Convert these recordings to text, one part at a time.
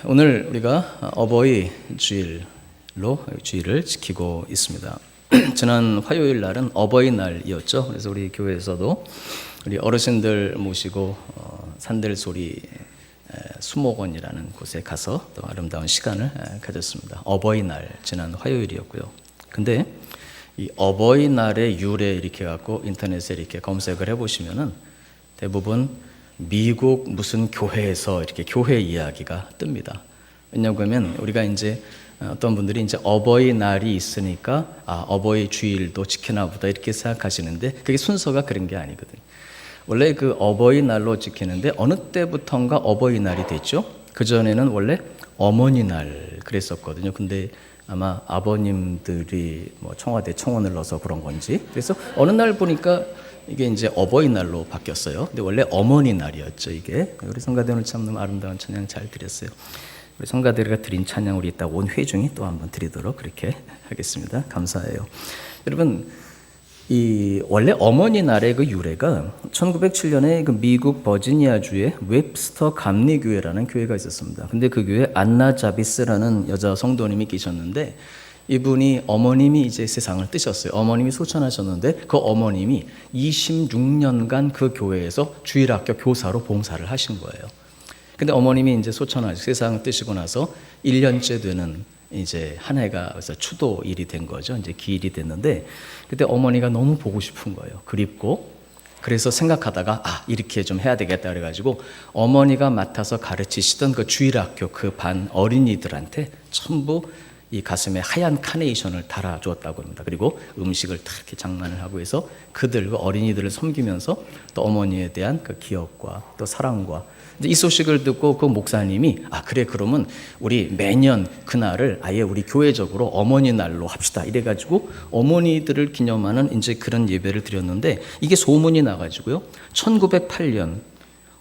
오늘 우리가 어버이 주일로 주일을 지키고 있습니다. 지난 화요일 날은 어버이날이었죠. 그래서 우리 교회에서도 우리 어르신들 모시고 산들소리 수목원이라는 곳에 가서 또 아름다운 시간을 가졌습니다. 어버이날 지난 화요일이었고요. 근데 이 어버이날의 유래 이렇게 갖고 인터넷에 이렇게 검색을 해보시면은 대부분 미국 무슨 교회에서 이렇게 교회 이야기가 뜹니다. 왜냐하면 우리가 이제 어떤 분들이 이제 어버이날이 있으니까 어버이 주일도 지키나 보다 이렇게 생각하시는데 그게 순서가 그런 게 아니거든요. 원래 그 어버이날로 지키는데 어느 때부턴가 어버이날이 됐죠. 그전에는 원래 어머니날 그랬었거든요. 근데 아마 아버님들이 뭐 청와대 청원을 넣어서 그런 건지 그래서 어느 날 보니까 이게 이제 어버이날로 바뀌었어요. 근데 원래 어머니 날이었죠, 이게. 우리 성가대 오늘 참 너무 아름다운 찬양 잘 드렸어요. 우리 성가대가 드린 찬양 우리 이따 온 회중이 또 한번 드리도록 그렇게 하겠습니다. 감사해요. 여러분, 이 원래 어머니 날의 그 유래가 1907년에 그 미국 버지니아주의 웹스터 감리교회라는 교회가 있었습니다. 근데 그 교회에 안나 자비스라는 여자 성도님이 계셨는데 이분이 어머님이 이제 세상을 뜨셨어요. 어머님이 소천하셨는데 그 어머님이 26년간 그 교회에서 주일학교 교사로 봉사를 하신 거예요. 근데 어머님이 이제 소천하시고 세상을 뜨시고 나서 1년째 되는 이제 한 해가 그래서 추도일이 된 거죠. 이제 기일이 됐는데 그때 어머니가 너무 보고 싶은 거예요. 그립고 그래서 생각하다가 이렇게 좀 해야 되겠다 그래가지고 어머니가 맡아서 가르치시던 그 주일학교 그 반 어린이들한테 전부 이 가슴에 하얀 카네이션을 달아주었다고 합니다. 그리고 음식을 다 이렇게 장만을 하고 해서 그들, 그 어린이들을 섬기면서 또 어머니에 대한 그 기억과 또 사랑과 이 소식을 듣고 그 목사님이 그래 그러면 우리 매년 그날을 아예 우리 교회적으로 어머니 날로 합시다 이래가지고 어머니들을 기념하는 이제 그런 예배를 드렸는데 이게 소문이 나가지고요. 1908년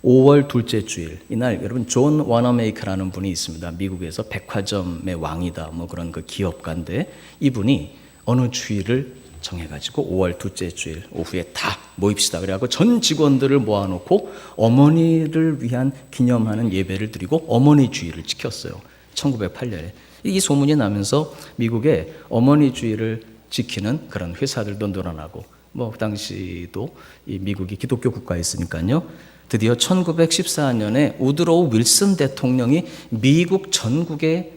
5월 둘째 주일 이날 여러분 존 워너메이커라는 분이 있습니다. 미국에서 백화점의 왕이다 뭐 그런 그 기업가인데 이분이 어느 주일을 정해가지고 5월 둘째 주일 오후에 다 모입시다 그래갖고 전 직원들을 모아놓고 어머니를 위한 기념하는 예배를 드리고 어머니 주일을 지켰어요. 1908년에 이 소문이 나면서 미국에 어머니 주일을 지키는 그런 회사들도 늘어나고 뭐 그 당시도 이 미국이 기독교 국가였으니까요. 드디어 1914년에 우드로우 윌슨 대통령이 미국 전국에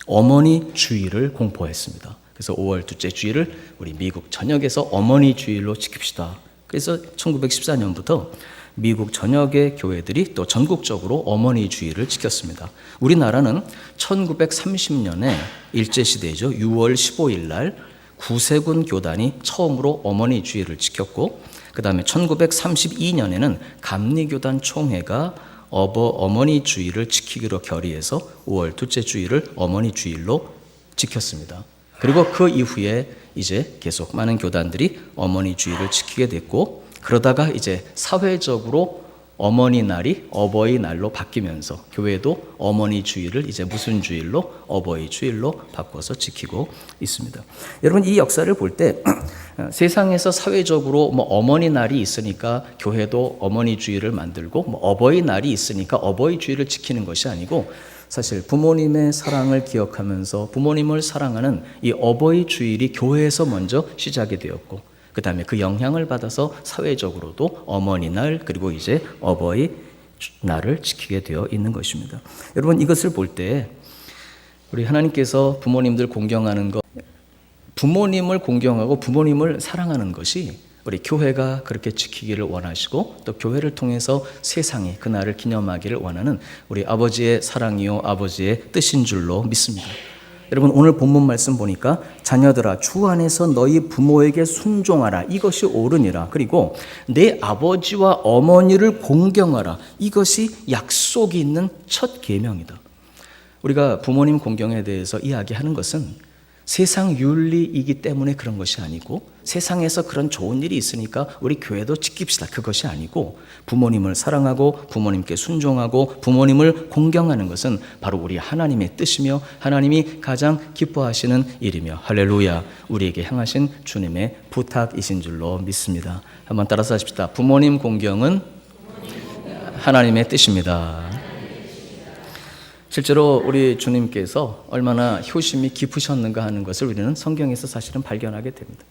어머니 주일을 공포했습니다. 그래서 5월 둘째 주일을 우리 미국 전역에서 어머니 주일로 지킵시다. 그래서 1914년부터 미국 전역의 교회들이 또 전국적으로 어머니 주일을 지켰습니다. 우리나라는 1930년에 일제시대죠. 6월 15일 날 구세군 교단이 처음으로 어머니 주일을 지켰고 그 다음에 1932년에는 감리교단 총회가 어머니 주일을 지키기로 결의해서 5월 둘째 주일을 어머니 주일로 지켰습니다. 그리고 그 이후에 이제 계속 많은 교단들이 어머니 주일을 지키게 됐고 그러다가 이제 사회적으로 어머니 날이 어버이 날로 바뀌면서 교회도 어머니 주일을 이제 무슨 주일로 어버이 주일로 바꿔서 지키고 있습니다. 여러분 이 역사를 볼 때 세상에서 사회적으로 뭐 어머니 날이 있으니까 교회도 어머니 주일을 만들고 뭐 어버이 날이 있으니까 어버이 주일을 지키는 것이 아니고 사실 부모님의 사랑을 기억하면서 부모님을 사랑하는 이 어버이 주일이 교회에서 먼저 시작이 되었고 그 다음에 그 영향을 받아서 사회적으로도 어머니날 그리고 이제 어버이 날을 지키게 되어 있는 것입니다. 여러분 이것을 볼 때 우리 하나님께서 부모님들 공경하는 것 부모님을 공경하고 부모님을 사랑하는 것이 우리 교회가 그렇게 지키기를 원하시고 또 교회를 통해서 세상이 그날을 기념하기를 원하는 우리 아버지의 사랑이요 아버지의 뜻인 줄로 믿습니다. 여러분 오늘 본문 말씀 보니까 자녀들아 주 안에서 너희 부모에게 순종하라 이것이 옳으니라 그리고 내 아버지와 어머니를 공경하라 이것이 약속이 있는 첫 계명이다. 우리가 부모님 공경에 대해서 이야기하는 것은 세상 윤리이기 때문에 그런 것이 아니고 세상에서 그런 좋은 일이 있으니까 우리 교회도 지킵시다 그것이 아니고 부모님을 사랑하고 부모님께 순종하고 부모님을 공경하는 것은 바로 우리 하나님의 뜻이며 하나님이 가장 기뻐하시는 일이며 할렐루야 우리에게 향하신 주님의 부탁이신 줄로 믿습니다. 한번 따라서 하십시다. 부모님 공경은 하나님의 뜻입니다. 실제로 우리 주님께서 얼마나 효심이 깊으셨는가 하는 것을 우리는 성경에서 사실은 발견하게 됩니다.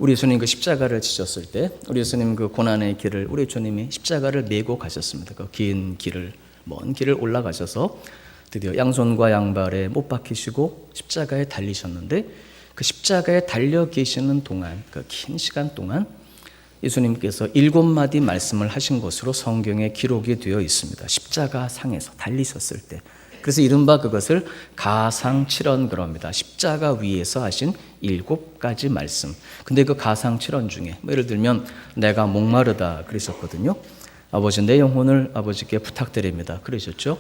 우리 예수님 그 십자가를 지셨을 때 우리 예수님 그 고난의 길을 우리 주님이 십자가를 메고 가셨습니다. 그 긴 길을, 먼 길을 올라가셔서 드디어 양손과 양발에 못 박히시고 십자가에 달리셨는데, 그 십자가에 달려 계시는 동안, 그 긴 시간 동안 예수님께서 7마디 말씀을 하신 것으로 성경에 기록이 되어 있습니다. 십자가 상에서 달리셨을 때. 그래서 이른바 그것을 가상칠언 그럽니다. 십자가 위에서 하신 7가지 말씀. 근데 그 가상칠언 중에 예를 들면 내가 목마르다 그러셨거든요. 아버지 내 영혼을 아버지께 부탁드립니다 그러셨죠.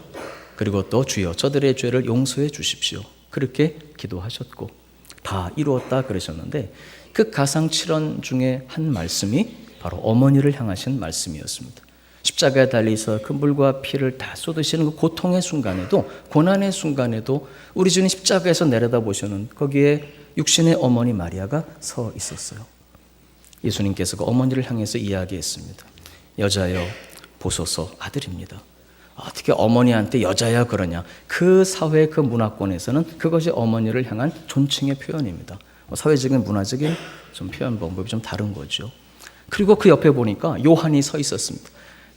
그리고 또 주여 저들의 죄를 용서해 주십시오 그렇게 기도하셨고, 다 이루었다 그러셨는데, 그 가상칠언 중에 한 말씀이 바로 어머니를 향하신 말씀이었습니다. 십자가에 달리서 그 물과 피를 다 쏟으시는 그 고통의 순간에도, 고난의 순간에도 우리 주님 십자가에서 내려다보시는 거기에 육신의 어머니 마리아가 서 있었어요. 예수님께서 그 어머니를 향해서 이야기했습니다. 여자여 보소서 아들입니다. 어떻게 어머니한테 여자야 그러냐. 그 사회 그 문화권에서는 그것이 어머니를 향한 존칭의 표현입니다. 사회적인 문화적인 좀 표현 방법이 좀 다른 거죠. 그리고 그 옆에 보니까 요한이 서 있었습니다.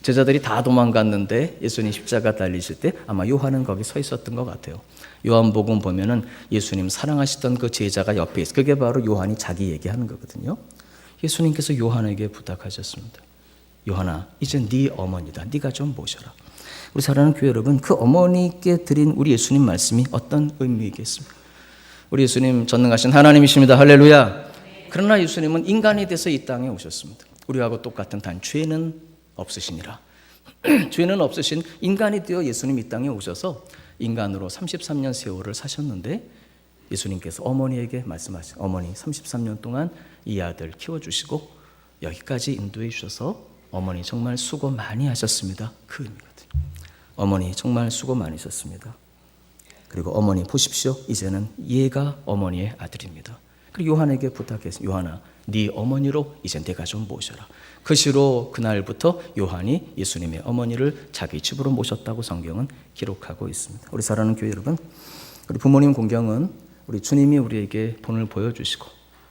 제자들이 다 도망갔는데 예수님 십자가 달리실 때 아마 요한은 거기 서 있었던 것 같아요. 요한복음 보면은 예수님 사랑하시던 그 제자가 옆에 있어요. 그게 바로 요한이 자기 얘기하는 거거든요. 예수님께서 요한에게 부탁하셨습니다. 요한아, 이제 네 어머니다. 네가 좀 모셔라. 우리 사랑하는 교회 여러분, 그 어머니께 드린 우리 예수님 말씀이 어떤 의미이겠습니까? 우리 예수님 전능하신 하나님이십니다. 할렐루야. 그러나 예수님은 인간이 돼서 이 땅에 오셨습니다. 우리하고 똑같은 단 죄는 없으시니라. 죄는 없으신 인간이 되어 예수님 이 땅에 오셔서 인간으로 33년 세월을 사셨는데, 예수님께서 어머니에게 말씀하신, 어머니 33년 동안 이 아들 키워주시고 여기까지 인도해 주셔서 어머니 정말 수고 많이 하셨습니다. 그 의미거든요. 어머니 정말 수고 많이 하셨습니다. 그리고 어머니 보십시오. 이제는 얘가 어머니의 아들입니다. 그리고 요한에게 부탁했습니다. 요한아, 네 어머니로 이제 내가 좀 모셔라. 그 시로 그날부터 요한이 예수님의 어머니를 자기 집으로 모셨다고 성경은 기록하고 있습니다. 우리 사랑하는 교회 여러분, 우리 부모님 공경은 우리 주님이 우리에게 본을 보여주시고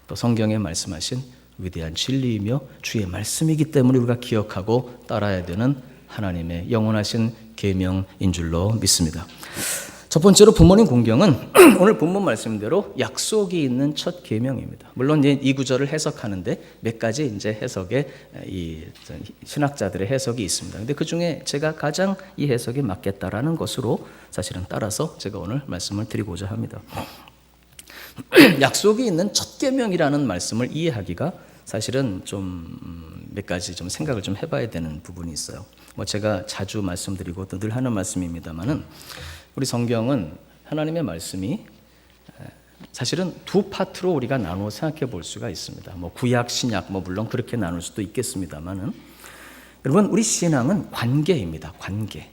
또 성경에 말씀하신 위대한 진리이며 주의 말씀이기 때문에 우리가 기억하고 따라야 되는 하나님의 영원하신 계명인 줄로 믿습니다. 첫 번째로 부모님 공경은 오늘 본문 말씀대로 약속이 있는 첫 계명입니다. 물론 이제 이 구절을 해석하는데 몇 가지 이제 해석의 이 신학자들의 해석이 있습니다. 근데 그 중에 제가 가장 이 해석이 맞겠다라는 것으로 사실은 따라서 제가 오늘 말씀을 드리고자 합니다. 약속이 있는 첫 계명이라는 말씀을 이해하기가 사실은 좀 몇 가지 좀 생각을 좀 해봐야 되는 부분이 있어요. 뭐 제가 자주 말씀드리고 또 늘 하는 말씀입니다만은, 우리 성경은 하나님의 말씀이 사실은 두 파트로 우리가 나누어 생각해 볼 수가 있습니다. 뭐 구약, 신약, 뭐 물론 그렇게 나눌 수도 있겠습니다만은, 여러분 우리 신앙은 관계입니다. 관계.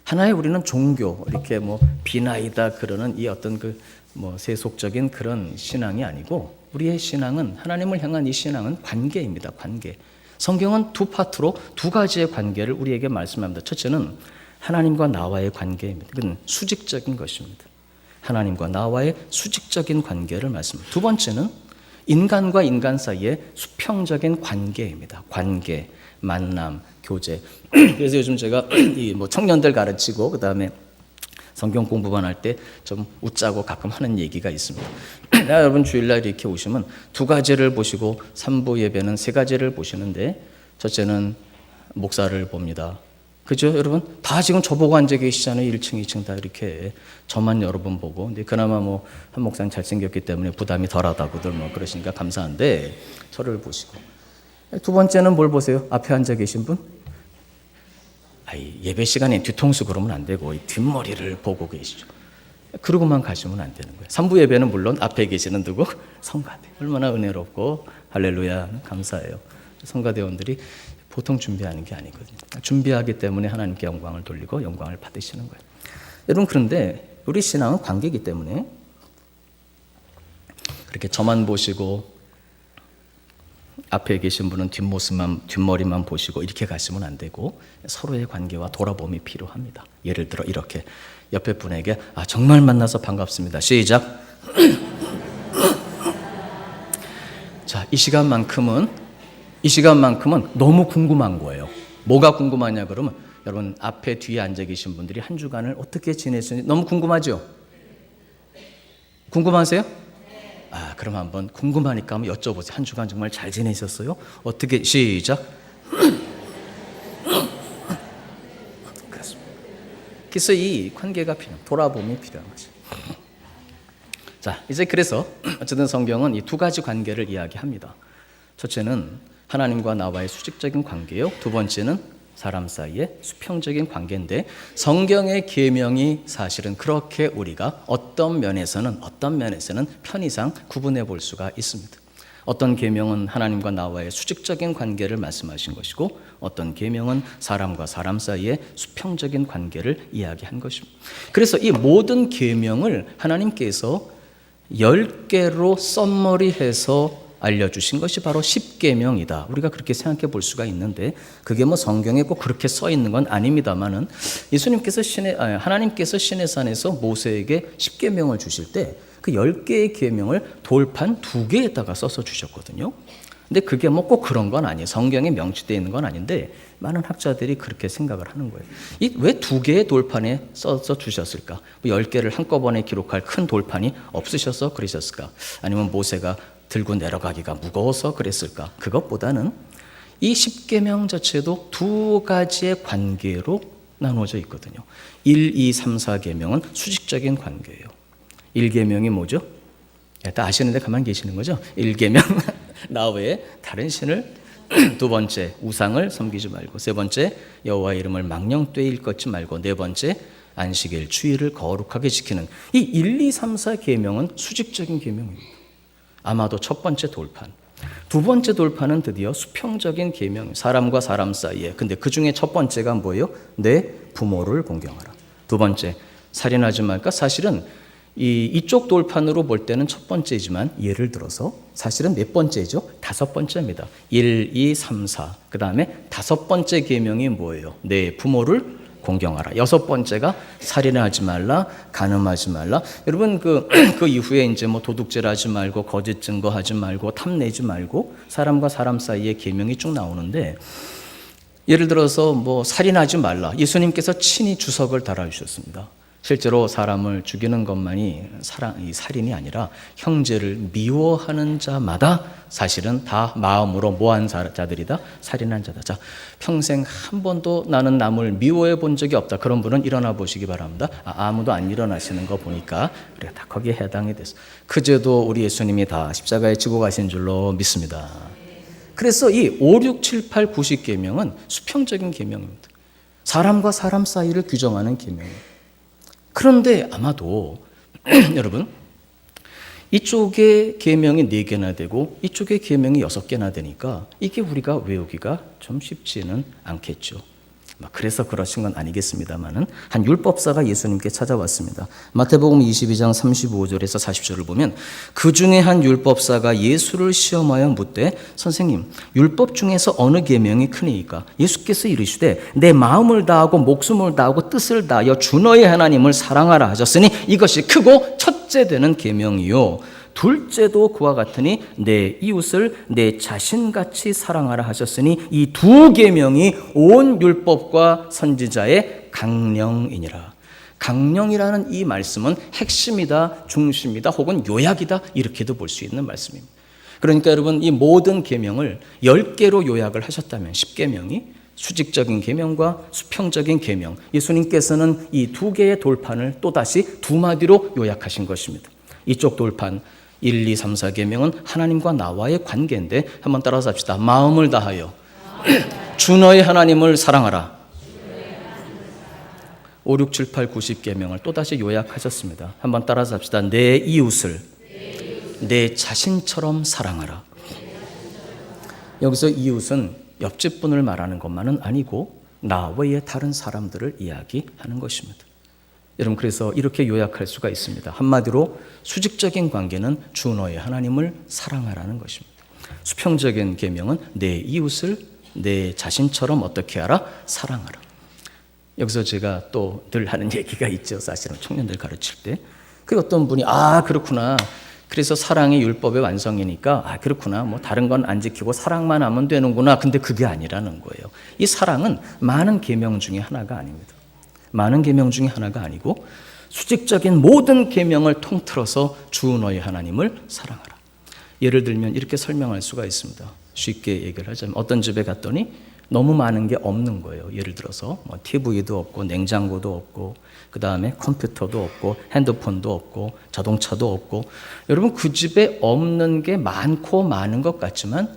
하나의 우리는 종교, 이렇게 뭐 비나이다 그러는 이 어떤 그 뭐 세속적인 그런 신앙이 아니고, 우리의 신앙은, 하나님을 향한 이 신앙은 관계입니다. 관계. 성경은 두 파트로 두 가지의 관계를 우리에게 말씀합니다. 첫째는 하나님과 나와의 관계입니다. 그건 수직적인 것입니다. 하나님과 나와의 수직적인 관계를 말씀합니다. 두 번째는 인간과 인간 사이의 수평적인 관계입니다. 관계, 만남, 교제. 그래서 요즘 제가 이 뭐 청년들 가르치고 그다음에 성경 공부만 할 때 좀 웃자고 가끔 하는 얘기가 있습니다. 여러분 주일날 이렇게 오시면 두 가지를 보시고 3부 예배는 세 가지를 보시는데, 첫째는 목사를 봅니다. 그죠 여러분? 다 지금 저보고 앉아 계시잖아요. 1층, 2층 다 이렇게 저만 여러 번 보고. 근데 그나마 뭐 한 목사님 잘생겼기 때문에 부담이 덜하다고들 뭐 그러시니까 감사한데, 저를 보시고. 두 번째는 뭘 보세요? 앞에 앉아 계신 분? 예배 시간에 뒤통수 그러면 안 되고 이 뒷머리를 보고 계시죠. 그러고만 가시면 안 되는 거예요. 3부 예배는 물론 앞에 계시는 누구? 성가대. 얼마나 은혜롭고 할렐루야 감사해요. 성가대원들이 보통 준비하는 게 아니거든요. 준비하기 때문에 하나님께 영광을 돌리고 영광을 받으시는 거예요. 여러분 그런데 우리 신앙은 관계이기 때문에 그렇게 저만 보시고 앞에 계신 분은 뒷머리만 보시고 이렇게 가시면 안 되고 서로의 관계와 돌아봄이 필요합니다. 예를 들어 이렇게 옆에 분에게 정말 만나서 반갑습니다. 시작. 자, 이 시간만큼은 너무 궁금한 거예요. 뭐가 궁금하냐 그러면 여러분 앞에 뒤에 앉아 계신 분들이 한 주간을 어떻게 지내셨는지 너무 궁금하죠? 궁금하세요? 그럼 한번 궁금하니까 한번 여쭤보세요. 한 주간 정말 잘 지내셨어요? 어떻게 시작. 그렇습니다. 그래서 이 관계가 돌아봄이 필요한 거죠. 자, 이제 그래서 어쨌든 성경은 이 두 가지 관계를 이야기합니다. 첫째는 하나님과 나와의 수직적인 관계요. 두 번째는 사람 사이의 수평적인 관계인데 성경의 계명이 사실은 그렇게 우리가 어떤 면에서는 편의상 구분해 볼 수가 있습니다. 어떤 계명은 하나님과 나와의 수직적인 관계를 말씀하신 것이고 어떤 계명은 사람과 사람 사이의 수평적인 관계를 이야기한 것입니다. 그래서 이 모든 계명을 하나님께서 10개로 썸머리해서 알려주신 것이 바로 십계명이다. 우리가 그렇게 생각해 볼 수가 있는데 그게 뭐 성경에 꼭 그렇게 써 있는 건 아닙니다만은 하나님께서 시내산에서 모세에게 십계명을 주실 때 그 10개의 계명을 돌판 2개에다가 써서 주셨거든요. 근데 그게 뭐 꼭 그런 건 아니에요. 성경에 명시되어 있는 건 아닌데 많은 학자들이 그렇게 생각을 하는 거예요. 왜 2개의 돌판에 써서 주셨을까? 10개를 한꺼번에 기록할 큰 돌판이 없으셔서 그러셨을까? 아니면 모세가 들고 내려가기가 무거워서 그랬을까? 그것보다는 이 십계명 자체도 두 가지의 관계로 나누어져 있거든요. 1, 2, 3, 4계명은 수직적인 관계예요. 1계명이 뭐죠? 다 아시는데 가만히 계시는 거죠? 1계명 나 외에 다른 신을 두 번째 우상을 섬기지 말고 세 번째 여호와 이름을 망령되이 일컫지 말고 네 번째 안식일 주일을 거룩하게 지키는 이 1, 2, 3, 4계명은 수직적인 계명입니다. 아마도 첫 번째 돌판. 두 번째 돌판은 드디어 수평적인 계명, 사람과 사람 사이에. 근데 그 중에 첫 번째가 뭐예요? 내 부모를 공경하라. 두 번째, 살인하지 말까? 사실은 이쪽 돌판으로 볼 때는 첫 번째지만 예를 들어서 사실은 몇 번째죠? 5번째입니다. 1, 2, 3, 4. 그 다음에 5번째 계명이 뭐예요? 내 부모를 공경하라. 6번째가 살인하지 말라, 간음하지 말라. 여러분 그 이후에 이제 뭐 도둑질 하지 말고 거짓 증거하지 말고 탐내지 말고 사람과 사람 사이의 계명이 쭉 나오는데 예를 들어서 뭐 살인하지 말라. 예수님께서 친히 주석을 달아주셨습니다. 실제로 사람을 죽이는 것만이 살인이 아니라 형제를 미워하는 자마다 사실은 다 마음으로 뭐한 자들이다? 살인한 자다. 자, 평생 한 번도 나는 남을 미워해 본 적이 없다. 그런 분은 일어나 보시기 바랍니다. 아무도 안 일어나시는 거 보니까 우리가 다 거기에 해당이 됐어. 그제도 우리 예수님이 다 십자가에 지고 가신 줄로 믿습니다. 그래서 이 5, 6, 7, 8, 90 계명은 수평적인 계명입니다. 사람과 사람 사이를 규정하는 계명입니다. 그런데 아마도 여러분 이쪽에 계명이 4개나 되고 이쪽에 계명이 6개나 되니까 이게 우리가 외우기가 좀 쉽지는 않겠죠. 그래서 그러신 건 아니겠습니다만은 한 율법사가 예수님께 찾아왔습니다. 마태복음 22장 35절에서 40절을 보면 그 중에 한 율법사가 예수를 시험하여 묻되 선생님 율법 중에서 어느 계명이 크니이까? 예수께서 이르시되 내 마음을 다하고 목숨을 다하고 뜻을 다하여 주 너의 하나님을 사랑하라 하셨으니 이것이 크고 첫째 되는 계명이요 둘째도 그와 같으니 내 이웃을 내 자신같이 사랑하라 하셨으니 이 2계명이 온 율법과 선지자의 강령이니라. 강령이라는 이 말씀은 핵심이다, 중심이다, 혹은 요약이다 이렇게도 볼 수 있는 말씀입니다. 그러니까 여러분 이 모든 계명을 10개로 요약을 하셨다면 10계명이 수직적인 계명과 수평적인 계명, 예수님께서는 이 2개의 돌판을 또다시 2마디로 요약하신 것입니다. 이쪽 돌판 1, 2, 3, 4계명은 하나님과 나와의 관계인데 한번 따라서 합시다. 마음을 다하여 주 너의 하나님을 사랑하라. 5, 6, 7, 8, 90계명을 또다시 요약하셨습니다. 한번 따라서 합시다. 내 이웃을 내 자신처럼 사랑하라. 여기서 이웃은 옆집 분을 말하는 것만은 아니고 나 외에 다른 사람들을 이야기하는 것입니다. 여러분 그래서 이렇게 요약할 수가 있습니다. 한마디로 수직적인 관계는 주 너의 하나님을 사랑하라는 것입니다. 수평적인 계명은 내 이웃을 내 자신처럼 어떻게 하라? 사랑하라. 여기서 제가 또 늘 하는 얘기가 있죠. 사실은 청년들 가르칠 때. 그 어떤 분이 그렇구나. 그래서 사랑이 율법의 완성이니까 그렇구나. 뭐 다른 건 안 지키고 사랑만 하면 되는구나. 근데 그게 아니라는 거예요. 이 사랑은 많은 계명 중에 하나가 아닙니다. 많은 계명 중에 하나가 아니고 수직적인 모든 계명을 통틀어서 주 너희 하나님을 사랑하라. 예를 들면 이렇게 설명할 수가 있습니다. 쉽게 얘기를 하자면 어떤 집에 갔더니 너무 많은 게 없는 거예요. 예를 들어서 뭐 TV도 없고 냉장고도 없고 그 다음에 컴퓨터도 없고 핸드폰도 없고 자동차도 없고, 여러분 그 집에 없는 게 많고 많은 것 같지만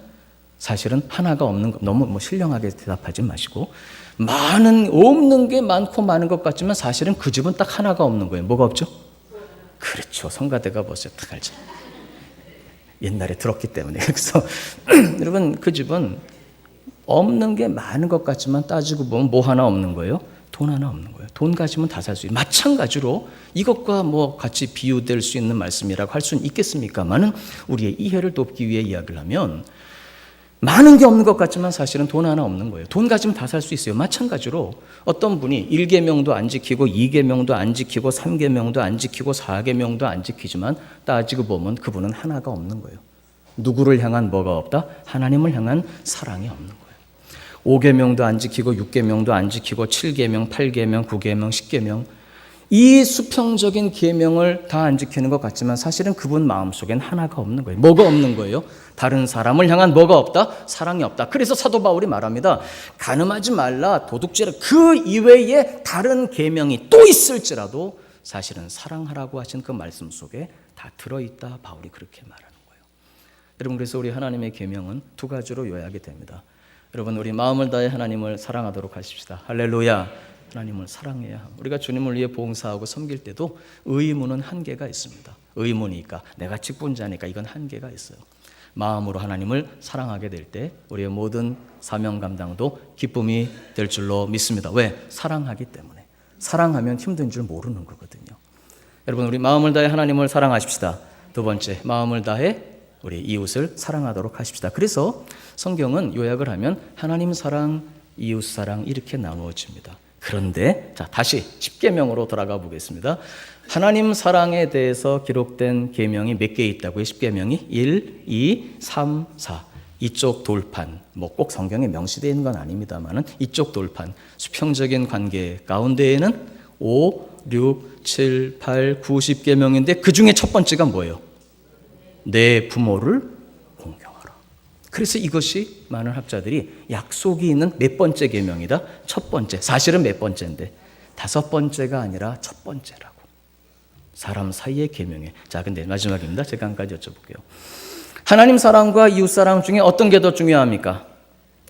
사실은 하나가 없는 거, 너무 신령하게 대답하지 마시고, 없는 게 많고 많은 것 같지만 사실은 그 집은 딱 하나가 없는 거예요. 뭐가 없죠? 그렇죠. 성가대가 보세요. 딱 알죠. 옛날에 들었기 때문에. 그래서 여러분 그 집은 없는 게 많은 것 같지만 따지고 보면 뭐 하나 없는 거예요? 돈 하나 없는 거예요. 돈 가지면 다 살 수 있어요. 마찬가지로 이것과 같이 비유될 수 있는 말씀이라고 할 수는 있겠습니까만은 우리의 이해를 돕기 위해 이야기를 하면 많은 게 없는 것 같지만 사실은 돈 하나 없는 거예요. 돈 가지면 다 살 수 있어요. 마찬가지로 어떤 분이 1계명도 안 지키고 2계명도 안 지키고 3계명도 안 지키고 4계명도 안 지키지만 따지고 보면 그분은 하나가 없는 거예요. 누구를 향한 뭐가 없다? 하나님을 향한 사랑이 없는 거예요. 5계명도 안 지키고 6계명도 안 지키고 7계명, 8계명, 9계명, 10계명, 이 수평적인 계명을 다 안 지키는 것 같지만 사실은 그분 마음속엔 하나가 없는 거예요. 뭐가 없는 거예요? 다른 사람을 향한 뭐가 없다? 사랑이 없다. 그래서 사도 바울이 말합니다. 간음하지 말라, 도둑질을, 그 이외에 다른 계명이 또 있을지라도 사실은 사랑하라고 하신 그 말씀 속에 다 들어있다. 바울이 그렇게 말하는 거예요. 여러분, 그래서 우리 하나님의 계명은 두 가지로 요약이 됩니다. 여러분, 우리 마음을 다해 하나님을 사랑하도록 하십시다. 할렐루야. 하나님을 사랑해야 합니다. 우리가 주님을 위해 봉사하고 섬길 때도 의무는 한계가 있습니다. 의무니까, 내가 직분자니까 이건 한계가 있어요. 마음으로 하나님을 사랑하게 될 때 우리의 모든 사명 감당도 기쁨이 될 줄로 믿습니다. 왜? 사랑하기 때문에. 사랑하면 힘든 줄 모르는 거거든요. 여러분, 우리 마음을 다해 하나님을 사랑하십시다. 두 번째, 마음을 다해 우리 이웃을 사랑하도록 하십시다. 그래서 성경은 요약을 하면 하나님 사랑, 이웃 사랑 이렇게 나누어집니다. 그런데 다시 10계명으로 돌아가 보겠습니다. 하나님 사랑에 대해서 기록된 계명이 몇 개 있다고요? 10계명이 1, 2, 3, 4. 이쪽 돌판, 꼭 성경에 명시되어 있는 건 아닙니다만은 이쪽 돌판, 수평적인 관계 가운데에는 5, 6, 7, 8, 9, 10계명인데 그 중에 첫 번째가 뭐예요? 내 부모를 공경하라. 그래서 이것이 많은 학자들이 약속이 있는 몇 번째 계명이다? 첫 번째. 사실은 몇 번째인데 다섯 번째가 아니라 첫 번째라고. 사람 사이의 계명에. 근데 마지막입니다. 제가 한 가지 여쭤볼게요. 하나님 사랑과 이웃 사랑 중에 어떤 게 더 중요합니까?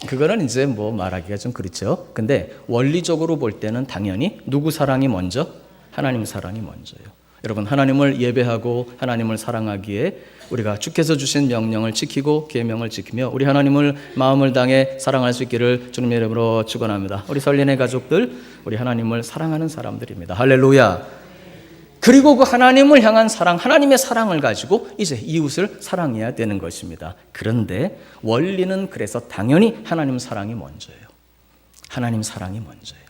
그거는 이제 말하기가 좀 그렇죠. 근데 원리적으로 볼 때는 당연히 누구 사랑이 먼저? 하나님 사랑이 먼저예요. 여러분, 하나님을 예배하고 하나님을 사랑하기에 우리가 주께서 주신 명령을 지키고 계명을 지키며 우리 하나님을 마음을 다해 사랑할 수 있기를 주님의 이름으로 축원합니다. 우리 설린의 가족들, 우리 하나님을 사랑하는 사람들입니다. 할렐루야. 그리고 그 하나님을 향한 사랑, 하나님의 사랑을 가지고 이제 이웃을 사랑해야 되는 것입니다. 그런데 원리는 그래서 당연히 하나님 사랑이 먼저예요. 하나님 사랑이 먼저예요.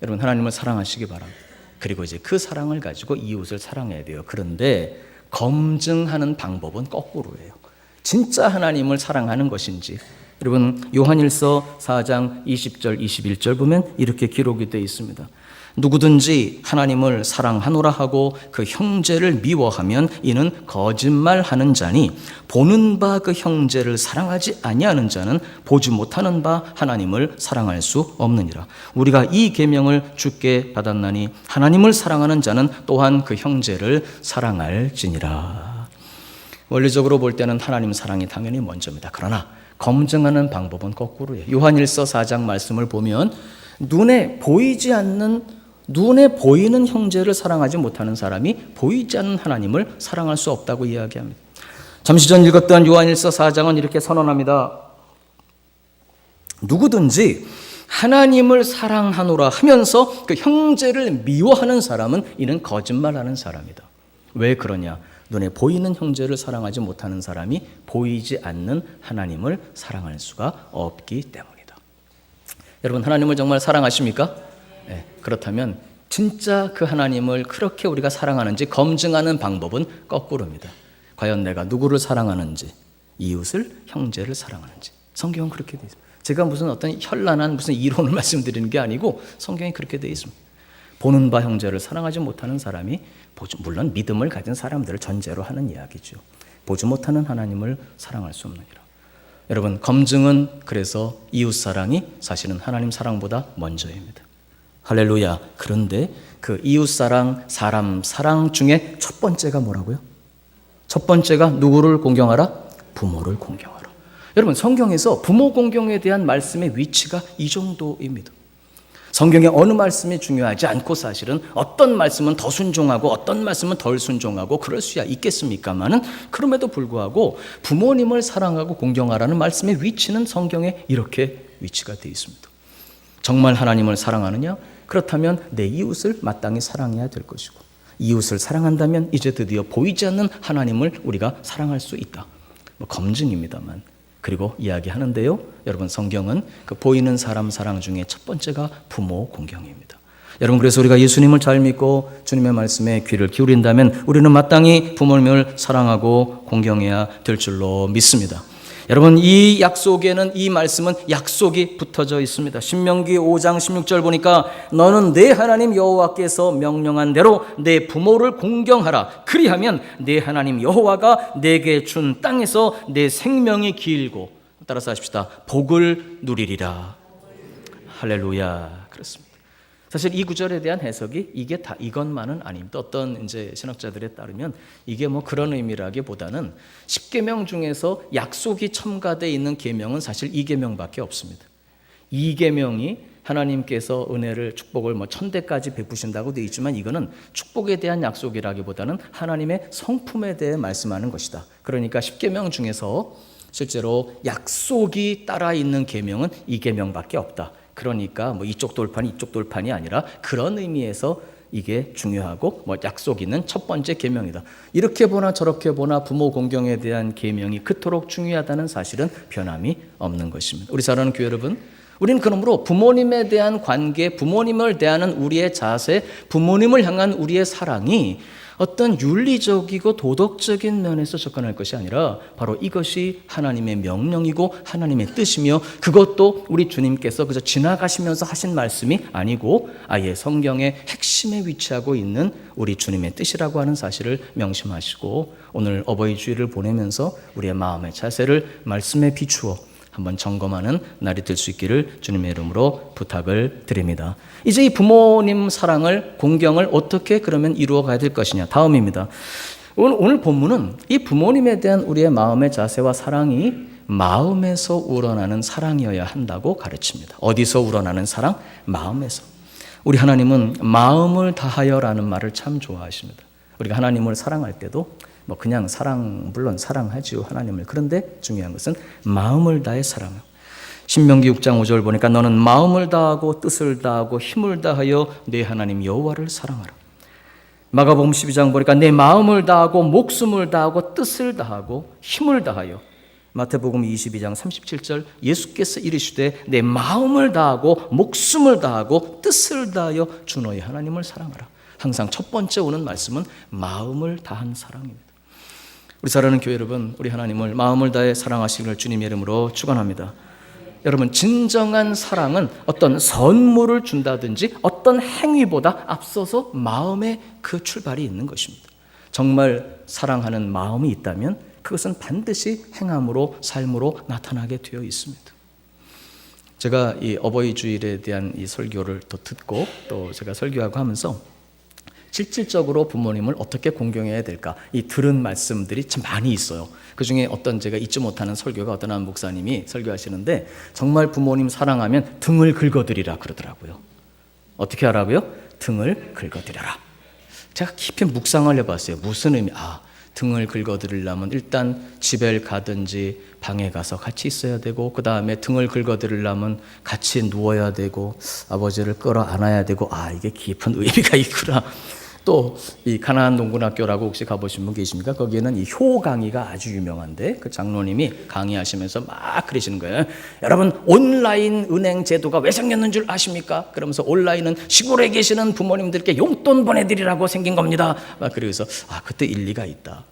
여러분, 하나님을 사랑하시기 바랍니다. 그리고 이제 그 사랑을 가지고 이웃을 사랑해야 돼요. 그런데 검증하는 방법은 거꾸로예요. 진짜 하나님을 사랑하는 것인지. 여러분, 요한일서 4장 20절 21절 보면 이렇게 기록이 되어 있습니다. 누구든지 하나님을 사랑하노라 하고 그 형제를 미워하면 이는 거짓말하는 자니 보는 바 그 형제를 사랑하지 아니하는 자는 보지 못하는 바 하나님을 사랑할 수 없느니라. 우리가 이 계명을 주께 받았나니 하나님을 사랑하는 자는 또한 그 형제를 사랑할지니라. 원리적으로 볼 때는 하나님 사랑이 당연히 먼저입니다. 그러나 검증하는 방법은 거꾸로예요. 요한일서 4장 말씀을 보면 눈에 보이는 형제를 사랑하지 못하는 사람이 보이지 않는 하나님을 사랑할 수 없다고 이야기합니다. 잠시 전 읽었던 요한일서 4장은 이렇게 선언합니다. 누구든지 하나님을 사랑하노라 하면서 그 형제를 미워하는 사람은 이는 거짓말하는 사람이다. 왜 그러냐? 눈에 보이는 형제를 사랑하지 못하는 사람이 보이지 않는 하나님을 사랑할 수가 없기 때문이다. 여러분, 하나님을 정말 사랑하십니까? 네, 그렇다면 진짜 그 하나님을 그렇게 우리가 사랑하는지 검증하는 방법은 거꾸로입니다. 과연 내가 누구를 사랑하는지, 이웃을, 형제를 사랑하는지. 성경은 그렇게 되어 있습니다. 제가 무슨 어떤 현란한 무슨 이론을 말씀드리는 게 아니고 성경이 그렇게 되어 있습니다. 보는 바 형제를 사랑하지 못하는 사람이, 물론 믿음을 가진 사람들을 전제로 하는 이야기죠. 보지 못하는 하나님을 사랑할 수 없느니라. 여러분, 검증은 그래서 이웃 사랑이 사실은 하나님 사랑보다 먼저입니다. 할렐루야. 그런데 그 이웃 사랑, 사람 사랑 중에 첫 번째가 뭐라고요? 첫 번째가 누구를 공경하라? 부모를 공경하라. 여러분, 성경에서 부모 공경에 대한 말씀의 위치가 이 정도입니다. 성경의 어느 말씀이 중요하지 않고 사실은 어떤 말씀은 더 순종하고 어떤 말씀은 덜 순종하고 그럴 수야 있겠습니까마는, 그럼에도 불구하고 부모님을 사랑하고 공경하라는 말씀의 위치는 성경에 이렇게 위치가 되어 있습니다. 정말 하나님을 사랑하느냐? 그렇다면 내 이웃을 마땅히 사랑해야 될 것이고, 이웃을 사랑한다면 이제 드디어 보이지 않는 하나님을 우리가 사랑할 수 있다. 검증입니다만. 그리고 이야기하는데요, 여러분, 성경은 그 보이는 사람 사랑 중에 첫 번째가 부모 공경입니다. 여러분, 그래서 우리가 예수님을 잘 믿고 주님의 말씀에 귀를 기울인다면 우리는 마땅히 부모님을 사랑하고 공경해야 될 줄로 믿습니다. 여러분, 이 약속에는, 이 말씀은 약속이 붙어져 있습니다. 신명기 5장 16절 보니까 너는 내 하나님 여호와께서 명령한 대로 내 부모를 공경하라. 그리하면 내 하나님 여호와가 내게 준 땅에서 내 생명이 길고, 따라서 하십시다, 복을 누리리라. 할렐루야. 그렇습니다. 사실 이 구절에 대한 해석이 이게 다 이것만은 아닙니다. 어떤 이제 신학자들에 따르면 이게 뭐 그런 의미라기보다는 10계명 중에서 약속이 첨가되어 있는 계명은 사실 2계명밖에 없습니다. 2계명이 하나님께서 은혜를, 축복을 1000대까지 베푸신다고 되어 있지만 이거는 축복에 대한 약속이라기보다는 하나님의 성품에 대해 말씀하는 것이다. 그러니까 10계명 중에서 실제로 약속이 따라 있는 계명은 2계명밖에 없다. 그러니까 이쪽 돌판이 아니라 그런 의미에서 이게 중요하고 약속 있는 첫 번째 계명이다. 이렇게 보나 저렇게 보나 부모 공경에 대한 계명이 그토록 중요하다는 사실은 변함이 없는 것입니다. 우리 사랑하는 교회 여러분, 우리는 그러므로 부모님에 대한 관계, 부모님을 대하는 우리의 자세, 부모님을 향한 우리의 사랑이 어떤 윤리적이고 도덕적인 면에서 접근할 것이 아니라 바로 이것이 하나님의 명령이고 하나님의 뜻이며, 그것도 우리 주님께서 그저 지나가시면서 하신 말씀이 아니고 아예 성경의 핵심에 위치하고 있는 우리 주님의 뜻이라고 하는 사실을 명심하시고, 오늘 어버이 주일을 보내면서 우리의 마음의 자세를 말씀에 비추어 한번 점검하는 날이 될 수 있기를 주님의 이름으로 부탁을 드립니다. 이제 이 부모님 사랑을, 공경을 어떻게 그러면 이루어 가야 될 것이냐, 다음입니다. 오늘 본문은 이 부모님에 대한 우리의 마음의 자세와 사랑이 마음에서 우러나는 사랑이어야 한다고 가르칩니다. 어디서 우러나는 사랑? 마음에서. 우리 하나님은 마음을 다하여라는 말을 참 좋아하십니다. 우리가 하나님을 사랑할 때도 그냥 물론 사랑하지요, 하나님을. 그런데 중요한 것은 마음을 다해 사랑해요. 신명기 6장 5절 보니까 너는 마음을 다하고 뜻을 다하고 힘을 다하여 내 하나님 여호와를 사랑하라. 마가복음 12장 보니까 내 마음을 다하고 목숨을 다하고 뜻을 다하고 힘을 다하여. 마태복음 22장 37절 예수께서 이르시되 내 마음을 다하고 목숨을 다하고 뜻을 다하여 주 너희 하나님을 사랑하라. 항상 첫 번째 오는 말씀은 마음을 다한 사랑입니다. 우리 사랑하는 교회 여러분, 우리 하나님을 마음을 다해 사랑하시기를 주님의 이름으로 축원합니다. 여러분, 진정한 사랑은 어떤 선물을 준다든지 어떤 행위보다 앞서서 마음의 그 출발이 있는 것입니다. 정말 사랑하는 마음이 있다면 그것은 반드시 행함으로, 삶으로 나타나게 되어 있습니다. 제가 이 어버이 주일에 대한 이 설교를 또 듣고 또 제가 설교하고 하면서 실질적으로 부모님을 어떻게 공경해야 될까, 이 들은 말씀들이 참 많이 있어요. 그 중에 어떤 제가 잊지 못하는 설교가 어떤 한 목사님이 설교하시는데, 정말 부모님 사랑하면 등을 긁어드리라 그러더라고요. 어떻게 하라고요? 등을 긁어드려라. 제가 깊이 묵상을 해봤어요. 무슨 의미? 등을 긁어드리려면 일단 집에 가든지 방에 가서 같이 있어야 되고, 그 다음에 등을 긁어드리려면 같이 누워야 되고, 아버지를 끌어안아야 되고, 이게 깊은 의미가 있구나. 또 이 가나안 농군학교라고 혹시 가보신 분 계십니까? 거기에는 이 효 강의가 아주 유명한데 그 장로님이 강의하시면서 막 그러시는 거예요. 여러분 온라인 은행 제도가 왜 생겼는 줄 아십니까? 그러면서 온라인은 시골에 계시는 부모님들께 용돈 보내드리라고 생긴 겁니다. 막 그러면서 그때 일리가 있다.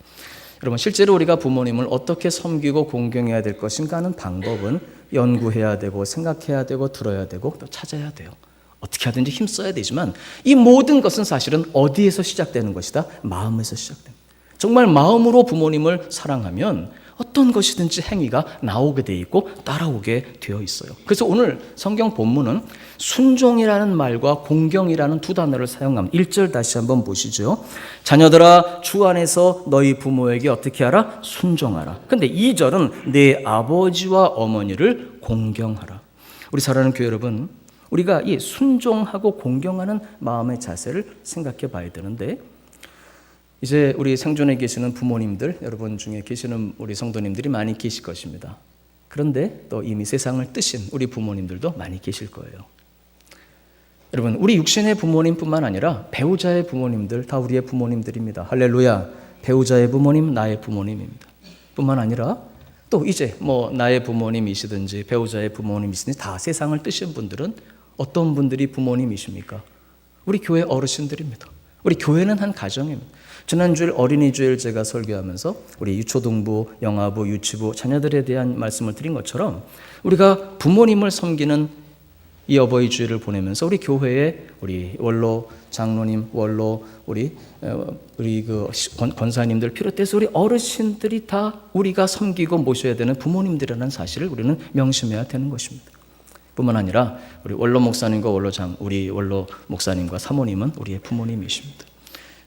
여러분 실제로 우리가 부모님을 어떻게 섬기고 공경해야 될 것인가 하는 방법은 연구해야 되고 생각해야 되고 들어야 되고 또 찾아야 돼요. 어떻게 하든지 힘써야 되지만 이 모든 것은 사실은 어디에서 시작되는 것이다? 마음에서 시작됩니다. 정말 마음으로 부모님을 사랑하면 어떤 것이든지 행위가 나오게 돼 있고 따라오게 되어 있어요. 그래서 오늘 성경 본문은 순종이라는 말과 공경이라는 두 단어를 사용합니다. 1절 다시 한번 보시죠. 자녀들아 주 안에서 너희 부모에게 어떻게 하라? 순종하라. 근데 2절은 내 아버지와 어머니를 공경하라. 우리 사랑하는 교회 여러분, 우리가 이 순종하고 공경하는 마음의 자세를 생각해 봐야 되는데 이제 우리 생존에 계시는 부모님들, 여러분 중에 계시는 우리 성도님들이 많이 계실 것입니다. 그런데 또 이미 세상을 뜨신 우리 부모님들도 많이 계실 거예요. 여러분, 우리 육신의 부모님뿐만 아니라 배우자의 부모님들 다 우리의 부모님들입니다. 할렐루야. 배우자의 부모님, 나의 부모님입니다. 뿐만 아니라 또 이제 나의 부모님이시든지 배우자의 부모님이시든지 다 세상을 뜨신 분들은 어떤 분들이 부모님이십니까? 우리 교회 어르신들입니다. 우리 교회는 한 가정입니다. 지난주일 어린이주일 제가 설교하면서 우리 유초등부, 영아부, 유치부 자녀들에 대한 말씀을 드린 것처럼 우리가 부모님을 섬기는 이 어버이 주일을 보내면서 우리 교회에 우리 원로 장로님, 원로 우리 그 권사님들 비롯해서 우리 어르신들이 다 우리가 섬기고 모셔야 되는 부모님들이라는 사실을 우리는 명심해야 되는 것입니다. 뿐만 아니라 우리 원로 목사님과 우리 원로 목사님과 사모님은 우리의 부모님이십니다.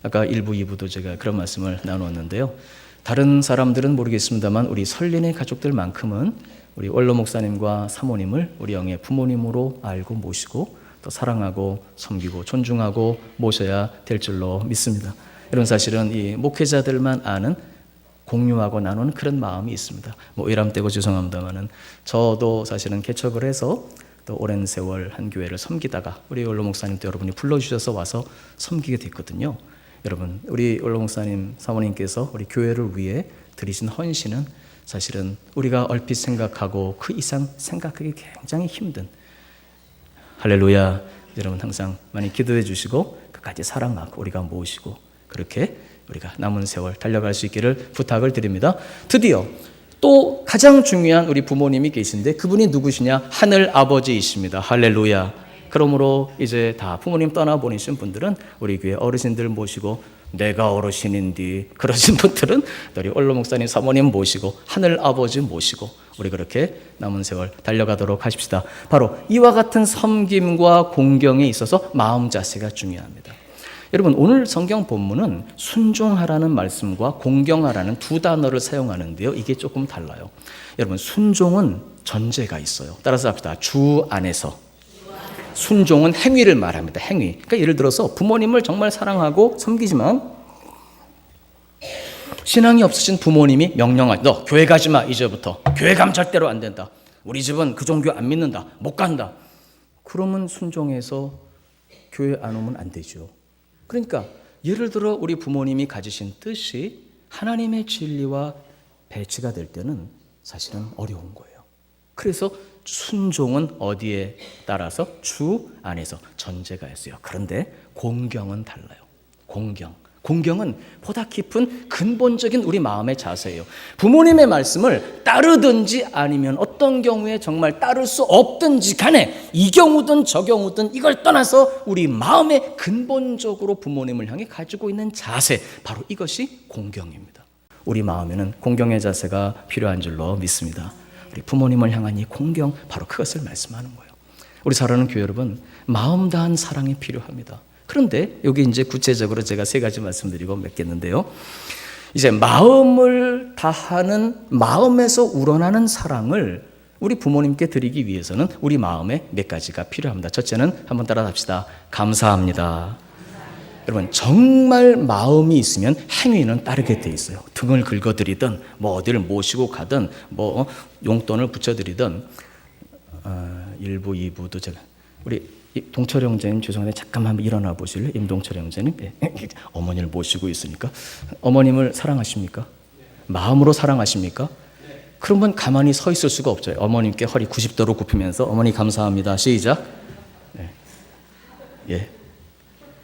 아까 1부, 2부도 제가 그런 말씀을 나누었는데요. 다른 사람들은 모르겠습니다만 우리 설린의 가족들만큼은 우리 원로 목사님과 사모님을 우리 영의 부모님으로 알고 모시고 또 사랑하고 섬기고 존중하고 모셔야 될 줄로 믿습니다. 이런 사실은 이 목회자들만 아는 공유하고 나누는 그런 마음이 있습니다. 의람 떼고 죄송합니다만은 저도 사실은 개척을 해서 또 오랜 세월 한 교회를 섬기다가 우리 원로 목사님도 여러분이 불러주셔서 와서 섬기게 됐거든요. 여러분, 우리 원로 목사님 사모님께서 우리 교회를 위해 드리신 헌신은 사실은 우리가 얼핏 생각하고 그 이상 생각하기 굉장히 힘든, 할렐루야, 여러분 항상 많이 기도해 주시고 끝까지 사랑하고 우리가 모시고 그렇게 우리가 남은 세월 달려갈 수 있기를 부탁을 드립니다. 드디어 또 가장 중요한 우리 부모님이 계신데 그분이 누구시냐? 하늘 아버지이십니다. 할렐루야. 그러므로 이제 다 부모님 떠나보내신 분들은 우리 교회 어르신들 모시고 내가 어르신인디 그러신 분들은 우리 원로 목사님 사모님 모시고 하늘 아버지 모시고 우리 그렇게 남은 세월 달려가도록 하십시다. 바로 이와 같은 섬김과 공경에 있어서 마음 자세가 중요합니다. 여러분, 오늘 성경 본문은 순종하라는 말씀과 공경하라는 두 단어를 사용하는데요. 이게 조금 달라요. 여러분, 순종은 전제가 있어요. 따라서 합시다. 주 안에서. 순종은 행위를 말합니다. 행위. 그러니까 예를 들어서 부모님을 정말 사랑하고 섬기지만 신앙이 없으신 부모님이 명령하지. 너 교회 가지 마. 이제부터. 교회 가면 절대로 안 된다. 우리 집은 그 종교 안 믿는다. 못 간다. 그러면 순종해서 교회 안 오면 안 되죠. 그러니까 예를 들어 우리 부모님이 가지신 뜻이 하나님의 진리와 배치가 될 때는 사실은 어려운 거예요. 그래서 순종은 어디에 따라서? 주 안에서 전제가 있어요. 그런데 공경은 달라요. 공경은 보다 깊은 근본적인 우리 마음의 자세예요. 부모님의 말씀을 따르든지 아니면 어떤 경우에 정말 따를 수 없든지 간에 이 경우든 저 경우든 이걸 떠나서 우리 마음의 근본적으로 부모님을 향해 가지고 있는 자세, 바로 이것이 공경입니다. 우리 마음에는 공경의 자세가 필요한 줄로 믿습니다. 우리 부모님을 향한 이 공경, 바로 그것을 말씀하는 거예요. 우리 사랑하는 교회 여러분, 마음 다한 사랑이 필요합니다. 그런데 여기 이제 구체적으로 제가 세 가지 말씀드리고 맺겠는데요. 이제 마음을 다하는, 마음에서 우러나는 사랑을 우리 부모님께 드리기 위해서는 우리 마음에 몇 가지가 필요합니다. 첫째는 한번 따라 합시다. 감사합니다. 여러분, 정말 마음이 있으면 행위는 따르게 돼 있어요. 등을 긁어드리든 어디를 모시고 가든 용돈을 붙여드리든 1부, 2부도 제가 우리 동철 형제님 죄송한데 잠깐만 한번 일어나 보실래요? 임동철 형제님. 예. 어머니를 모시고 있으니까. 어머님을 사랑하십니까? 마음으로 사랑하십니까? 그러면 가만히 서 있을 수가 없죠. 어머님께 허리 90도로 굽히면서 어머니 감사합니다. 시작. 예. 예.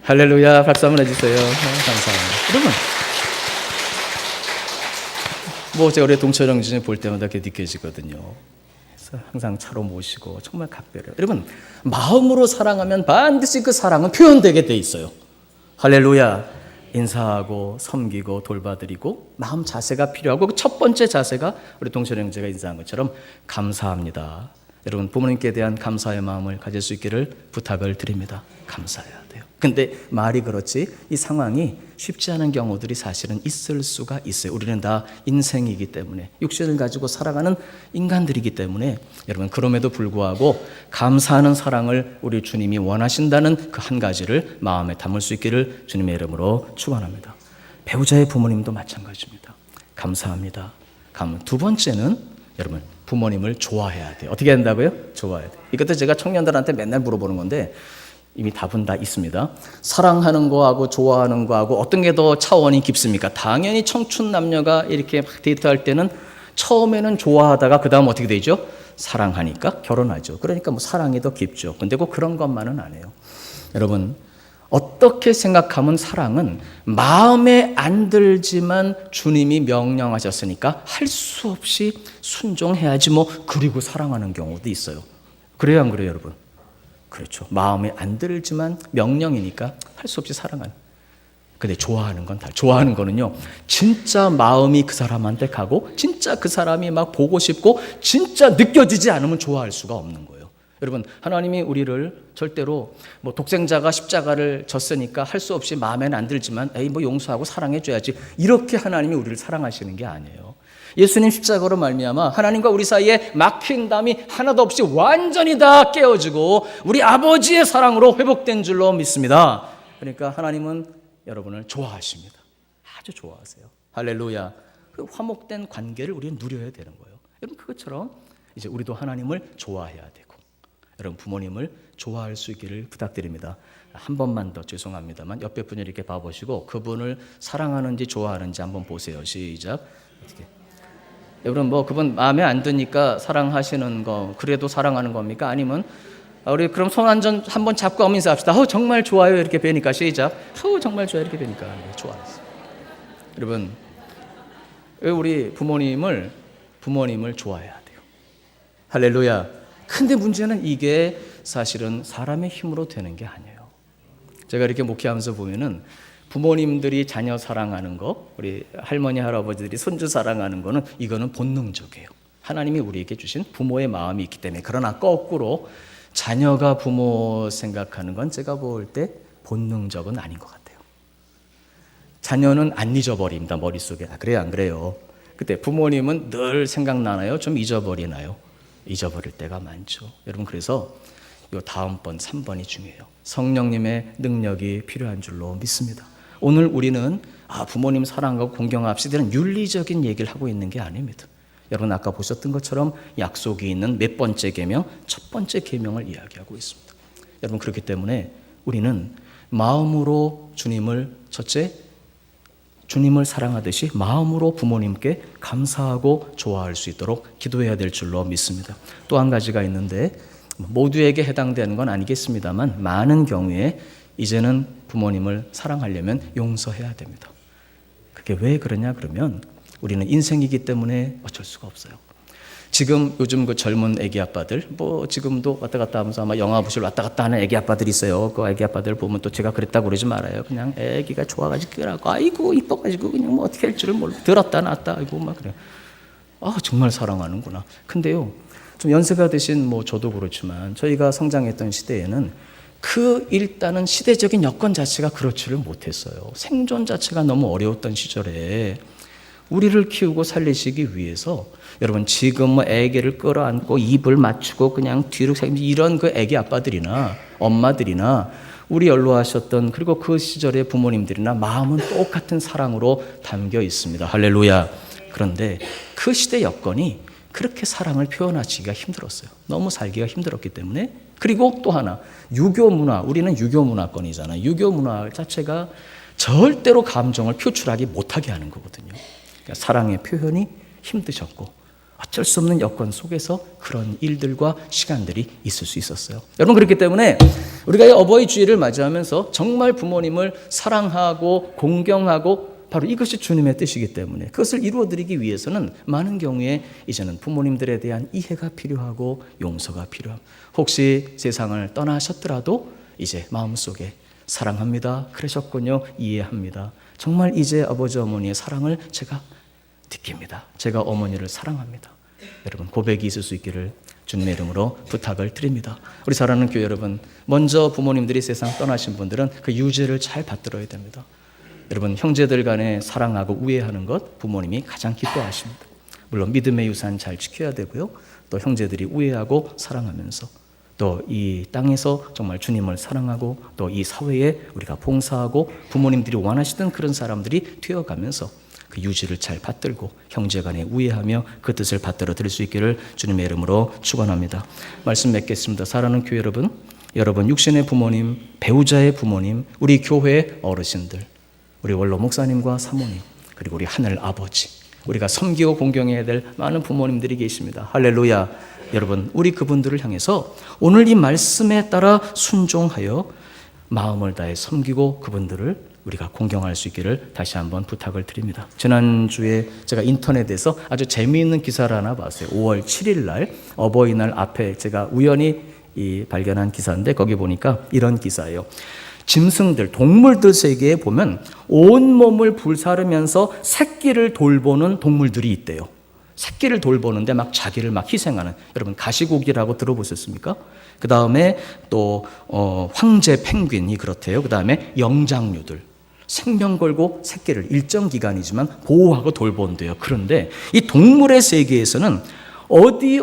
할렐루야. 박수 한번 해주세요. 감사합니다. 그러면 뭐 제가 우리 동철 형제님 볼 때마다 그렇게 느껴지거든요. 그래서 항상 차로 모시고 정말 각별해요. 여러분 마음으로 사랑하면 반드시 그 사랑은 표현되게 돼 있어요. 할렐루야. 인사하고 섬기고 돌봐드리고 마음 자세가 필요하고 그 첫 번째 자세가 우리 동철 형제가 인사한 것처럼 감사합니다. 여러분 부모님께 대한 감사의 마음을 가질 수 있기를 부탁을 드립니다. 감사해야 돼요. 근데 말이 그렇지 이 상황이 쉽지 않은 경우들이 사실은 있을 수가 있어요. 우리는 다 인생이기 때문에 육신을 가지고 살아가는 인간들이기 때문에 여러분 그럼에도 불구하고 감사하는 사랑을 우리 주님이 원하신다는 그 한 가지를 마음에 담을 수 있기를 주님의 이름으로 축원합니다. 배우자의 부모님도 마찬가지입니다. 감사합니다. 두 번째는 여러분 부모님을 좋아해야 돼요. 어떻게 한다고요? 좋아해야 돼요. 이것도 제가 청년들한테 맨날 물어보는 건데 이미 답은 다 있습니다. 사랑하는 거하고 좋아하는 거하고 어떤 게 더 차원이 깊습니까? 당연히 청춘 남녀가 이렇게 막 데이트할 때는 처음에는 좋아하다가 그 다음 어떻게 되죠? 사랑하니까 결혼하죠. 그러니까 뭐 사랑이 더 깊죠. 근데 꼭 그런 것만은 안 해요. 여러분 어떻게 생각하면 사랑은 마음에 안 들지만 주님이 명령하셨으니까 할 수 없이 순종해야지 뭐 그리고 사랑하는 경우도 있어요. 그래요 안 그래요 여러분? 그렇죠. 마음에 안 들지만 명령이니까 할 수 없이 사랑하는. 근데 좋아하는 건 좋아하는 거는요. 진짜 마음이 그 사람한테 가고 진짜 그 사람이 막 보고 싶고 진짜 느껴지지 않으면 좋아할 수가 없는 거예요. 여러분 하나님이 우리를 절대로 뭐 독생자가 십자가를 졌으니까 할 수 없이 마음에는 안 들지만 에이 뭐 용서하고 사랑해 줘야지 이렇게 하나님이 우리를 사랑하시는 게 아니에요. 예수님 십자가로 말미암아 하나님과 우리 사이에 막힌 담이 하나도 없이 완전히 다 깨어지고 우리 아버지의 사랑으로 회복된 줄로 믿습니다. 그러니까 하나님은 여러분을 좋아하십니다. 아주 좋아하세요. 할렐루야. 그 화목된 관계를 우리는 누려야 되는 거예요. 여러분 그것처럼 이제 우리도 하나님을 좋아해야 되고 여러분 부모님을 좋아할 수 있기를 부탁드립니다. 한 번만 더 죄송합니다만 옆에 분을 이렇게 봐보시고 그분을 사랑하는지 좋아하는지 한번 보세요. 시작. 어떻게? 여러분 뭐 그분 마음에 안 드니까 사랑하시는 거 그래도 사랑하는 겁니까? 아니면 우리 그럼 손 한번 잡고 한번 인사합시다. 정말 좋아요 이렇게 뵈니까 시작. 정말 좋아요 이렇게 뵈니까 좋아했어. 여러분 우리 부모님을 좋아해야 돼요. 할렐루야. 근데 문제는 이게 사실은 사람의 힘으로 되는 게 아니에요. 제가 이렇게 목회하면서 보면은 부모님들이 자녀 사랑하는 거, 우리 할머니 할아버지들이 손주 사랑하는 거는 이거는 본능적이에요. 하나님이 우리에게 주신 부모의 마음이 있기 때문에. 그러나 거꾸로 자녀가 부모 생각하는 건 제가 볼 때 본능적은 아닌 것 같아요. 자녀는 안 잊어버립니다. 머릿속에. 그래요 안 그래요? 그때 부모님은 늘 생각나나요? 좀 잊어버리나요? 잊어버릴 때가 많죠. 여러분 그래서 요 다음번 3번이 중요해요. 성령님의 능력이 필요한 줄로 믿습니다. 오늘 우리는 부모님 사랑하고 공경합시다 이런 윤리적인 얘기를 하고 있는 게 아닙니다. 여러분 아까 보셨던 것처럼 약속이 있는 몇 번째 계명? 첫 번째 계명을 이야기하고 있습니다. 여러분 그렇기 때문에 우리는 마음으로 첫째 주님을 사랑하듯이 마음으로 부모님께 감사하고 좋아할 수 있도록 기도해야 될 줄로 믿습니다. 또 한 가지가 있는데 모두에게 해당되는 건 아니겠습니다만 많은 경우에 이제는 부모님을 사랑하려면 용서해야 됩니다. 그게 왜 그러냐 그러면 우리는 인생이기 때문에 어쩔 수가 없어요. 지금 요즘 그 젊은 애기 아빠들 뭐 지금도 왔다 갔다 하면서 아마 영화 보실 왔다 갔다 하는 애기 아빠들이 있어요. 그 애기 아빠들 보면 또 제가 그랬다고 그러지 말아요. 그냥 애기가 좋아가지고 그러고 아이고 이뻐가지고 그냥 뭐 어떻게 할 줄을 모르고 들었다 놨다 아이고 막 그래. 정말 사랑하는구나. 근데요 좀 연세가 드신 뭐 저도 그렇지만 저희가 성장했던 시대에는 일단은 시대적인 여건 자체가 그렇지를 못했어요. 생존 자체가 너무 어려웠던 시절에 우리를 키우고 살리시기 위해서 여러분 지금 뭐 애기를 끌어안고 입을 맞추고 그냥 뒤로 이런 그 애기 아빠들이나 엄마들이나 우리 연로하셨던 그리고 그 시절의 부모님들이나 마음은 똑같은 사랑으로 담겨 있습니다. 할렐루야. 그런데 그 시대 여건이 그렇게 사랑을 표현하기가 힘들었어요. 너무 살기가 힘들었기 때문에. 그리고 또 하나, 유교 문화, 우리는 유교 문화권이잖아요. 유교 문화 자체가 절대로 감정을 표출하기 못하게 하는 거거든요. 그러니까 사랑의 표현이 힘드셨고 어쩔 수 없는 여건 속에서 그런 일들과 시간들이 있을 수 있었어요. 여러분, 그렇기 때문에 우리가 이 어버이 주일을 맞이하면서 정말 부모님을 사랑하고 공경하고 바로 이것이 주님의 뜻이기 때문에 그것을 이루어드리기 위해서는 많은 경우에 이제는 부모님들에 대한 이해가 필요하고 용서가 필요합니다. 혹시 세상을 떠나셨더라도 이제 마음속에 사랑합니다, 그러셨군요, 이해합니다. 정말 이제 아버지 어머니의 사랑을 제가 느낍니다. 제가 어머니를 사랑합니다. 여러분, 고백이 있을 수 있기를 주님의 이름으로 부탁을 드립니다. 우리 사랑하는 교회 여러분, 먼저 부모님들이 세상 떠나신 분들은 그 유죄를 잘 받들어야 됩니다. 여러분, 형제들 간에 사랑하고 우애하는 것 부모님이 가장 기뻐하십니다. 물론 믿음의 유산 잘 지켜야 되고요. 또 형제들이 우애하고 사랑하면서 또 이 땅에서 정말 주님을 사랑하고 또 이 사회에 우리가 봉사하고 부모님들이 원하시던 그런 사람들이 되어가면서 그 유지를 잘 받들고 형제간에 우애하며 그 뜻을 받들어 드릴 수 있기를 주님의 이름으로 축원합니다. 말씀 맺겠습니다. 사랑하는 교회 여러분, 여러분 육신의 부모님, 배우자의 부모님, 우리 교회의 어르신들, 우리 원로 목사님과 사모님, 그리고 우리 하늘 아버지, 우리가 섬기고 공경해야 될 많은 부모님들이 계십니다. 할렐루야. 여러분, 우리 그분들을 향해서 오늘 이 말씀에 따라 순종하여 마음을 다해 섬기고 그분들을 우리가 공경할 수 있기를 다시 한번 부탁을 드립니다. 지난주에 제가 인터넷에서 아주 재미있는 기사를 하나 봤어요. 5월 7일 날 어버이날 앞에 제가 우연히 발견한 기사인데 거기 보니까 이런 기사예요. 짐승들, 동물들 세계에 보면 온몸을 불사르면서 새끼를 돌보는 동물들이 있대요. 새끼를 돌보는데 막 자기를 막 희생하는, 여러분 가시고기라고 들어보셨습니까? 그 다음에 또 황제 펭귄이 그렇대요. 그 다음에 영장류들, 생명 걸고 새끼를 일정 기간이지만 보호하고 돌본대요. 그런데 이 동물의 세계에서는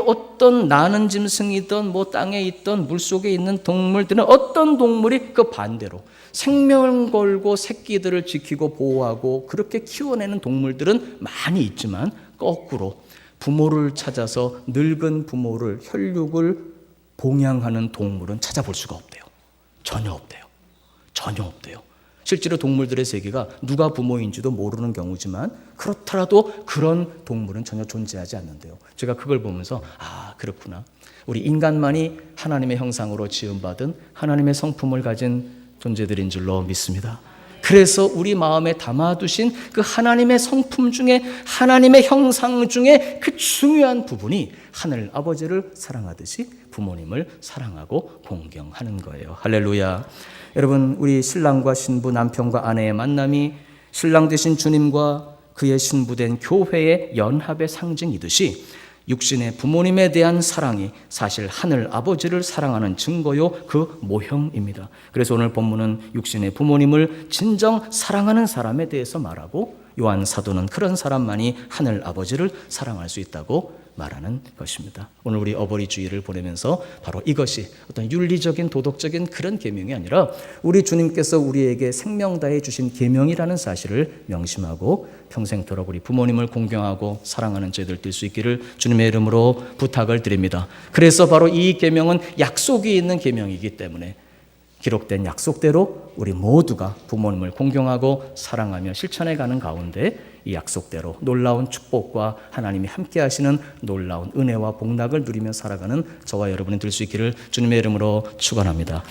어떤 나는 짐승이든 뭐 땅에 있던 물속에 있는 동물들은 어떤 동물이 그 반대로 생명을 걸고 새끼들을 지키고 보호하고 그렇게 키워내는 동물들은 많이 있지만 거꾸로 부모를 찾아서 늙은 부모를 혈육을 봉양하는 동물은 찾아볼 수가 없대요. 전혀 없대요. 전혀 없대요. 실제로 동물들의 세계가 누가 부모인지도 모르는 경우지만 그렇더라도 그런 동물은 전혀 존재하지 않는데요. 제가 그걸 보면서 그렇구나. 우리 인간만이 하나님의 형상으로 지음받은 하나님의 성품을 가진 존재들인 줄로 믿습니다. 그래서 우리 마음에 담아두신 그 하나님의 성품 중에 하나님의 형상 중에 그 중요한 부분이 하늘 아버지를 사랑하듯이 부모님을 사랑하고 공경하는 거예요. 할렐루야. 여러분, 우리 신랑과 신부, 남편과 아내의 만남이 신랑 되신 주님과 그의 신부된 교회의 연합의 상징이듯이 육신의 부모님에 대한 사랑이 사실 하늘 아버지를 사랑하는 증거요, 그 모형입니다. 그래서 오늘 본문은 육신의 부모님을 진정 사랑하는 사람에 대해서 말하고 요한 사도는 그런 사람만이 하늘 아버지를 사랑할 수 있다고 말하는 것입니다. 오늘 우리 어버이 주일을 보내면서 바로 이것이 어떤 윤리적인 도덕적인 그런 계명이 아니라 우리 주님께서 우리에게 생명 다해 주신 계명이라는 사실을 명심하고 평생토록 우리 부모님을 공경하고 사랑하는 저희들 될 수 있기를 주님의 이름으로 부탁을 드립니다. 그래서 바로 이 계명은 약속이 있는 계명이기 때문에 기록된 약속대로 우리 모두가 부모님을 공경하고 사랑하며 실천해가는 가운데 이 약속대로 놀라운 축복과 하나님이 함께 하시는 놀라운 은혜와 복락을 누리며 살아가는 저와 여러분이 될 수 있기를 주님의 이름으로 축원합니다.